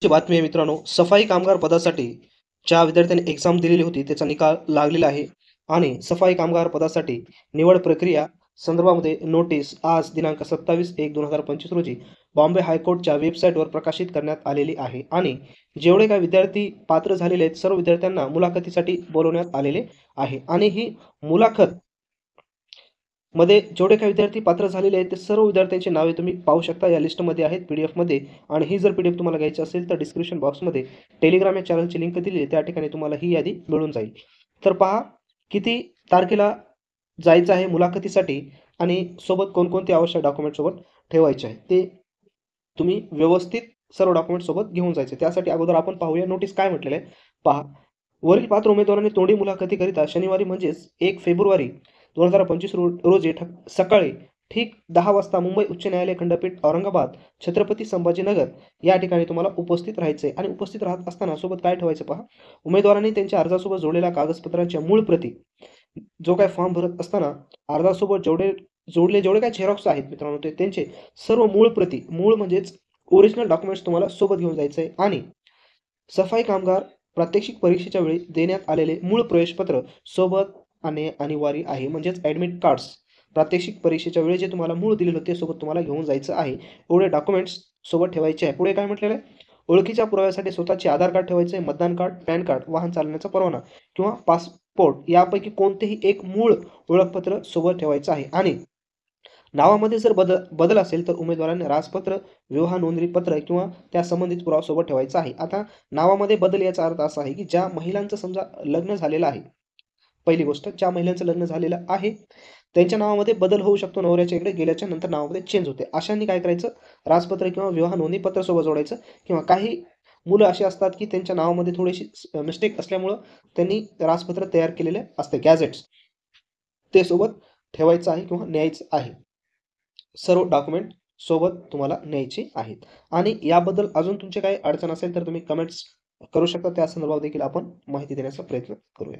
ची बातमी आहे मित्रांनो, सफाई कामगार पदासाठी ज्या विद्यार्थ्यांनी एक्झाम दिलेली होती त्याचा निकाल लागलेला आहे आणि सफाई कामगार पदासाठी निवड प्रक्रिया संदर्भामध्ये नोटीस आज दिनांक 27/1/2025 रोजी बॉम्बे हायकोर्टच्या वेबसाईटवर प्रकाशित करण्यात आलेली आहे आणि जेवढे काही विद्यार्थी पात्र झालेले आहेत सर्व विद्यार्थ्यांना मुलाखतीसाठी बोलवण्यात आलेले आहे आणि ही मुलाखत मध्ये जेवढे काही विद्यार्थी पात्र झालेले आहेत ते सर्व विद्यार्थ्यांची नावे तुम्ही पाहू शकता या लिस्टमध्ये आहेत PDF मध्ये आणि ही जर PDF तुम्हाला घ्यायची असेल तर डिस्क्रिप्शन बॉक्समध्ये टेलिग्राम या चॅनलची लिंक दिली आहे त्या ठिकाणी तुम्हाला ही यादी मिळून जाईल. तर पहा किती तारखेला जायचं आहे मुलाखतीसाठी आणि सोबत कोणकोणते आवश्यक डॉक्युमेंट सोबत ठेवायचे आहे ते तुम्ही व्यवस्थित सर्व डॉक्युमेंट सोबत घेऊन जायचे. त्यासाठी अगोदर आपण पाहूया नोटीस काय म्हटलेलं आहे. पहा, वरील पात्र उमेदवारांनी तोंडी मुलाखतीकरिता शनिवारी म्हणजेच 1 फेब्रुवारी 2025 रोजी सकाळी ठीक 10 वाजता मुंबई उच्च न्यायालय खंडपीठ औरंगाबाद छत्रपती संभाजीनगर या ठिकाणी तुम्हाला उपस्थित राहायचे आणि उपस्थित राहत असताना सोबत काय ठेवायचं पहा, उमेदवारांनी त्यांच्या अर्जासोबत जोडलेल्या कागदपत्रांच्या मूळ प्रती, जो काय फॉर्म भरत असताना अर्जासोबत जेवढे काही झेरॉक्स आहेत मित्रांनो ते त्यांचे सर्व मूळ प्रती, मूळ म्हणजेच ओरिजिनल डॉक्युमेंट्स तुम्हाला सोबत घेऊन जायचं आहे आणि सफाई कामगार प्रात्यक्षिक परीक्षेच्या वेळी देण्यात आलेले मूळ प्रवेशपत्र सोबत आणणे अनिवार्य आहे. म्हणजेच ॲडमिट कार्ड्स प्रात्यक्षिक परीक्षेच्या वेळी जे तुम्हाला मूळ दिलेलं होते सोबत तुम्हाला घेऊन जायचं आहे. एवढे डॉक्युमेंट्स सोबत ठेवायचे आहे. पुढे काय म्हटलेलं आहे, ओळखीच्या पुराव्यासाठी स्वतःचे आधार कार्ड ठेवायचे, मतदान कार्ड, पॅन कार्ड, वाहन चालवण्याचा परवाना किंवा पासपोर्ट यापैकी कोणतेही एक मूळ ओळखपत्र सोबत ठेवायचं आहे आणि नावामध्ये जर बदल असेल तर उमेदवारांनी राजपत्र, विवाह नोंदणी पत्र किंवा त्या संबंधित पुरावा सोबत ठेवायचा आहे. आता नावामध्ये बदल याचा अर्थ असा आहे की ज्या महिलांचं समजा लग्न झालेलं आहे, पहिली गोष्ट ज्या महिलांचं लग्न झालेलं आहे त्यांच्या नावामध्ये बदल होऊ शकतो, नवऱ्याच्या इकडे गेल्याच्या नंतर नावामध्ये चेंज होते. अशांनी काय करायचं, राजपत्र किंवा विवाह नोंदणी पत्र सोबत जोडायचं किंवा काही मुलं अशी असतात की त्यांच्या नावामध्ये थोडीशी मिस्टेक असल्यामुळं त्यांनी राजपत्र तयार केलेले असते, गॅझेट्स, ते सोबत ठेवायचं आहे किंवा न्यायचं आहे. सर्व डॉक्युमेंट सोबत तुम्हाला न्यायचे आहेत आणि याबद्दल अजून तुमची काही अडचण असेल तर तुम्ही कमेंट्स करू शकता. त्या संदर्भात देखील आपण माहिती देण्याचा प्रयत्न करूया.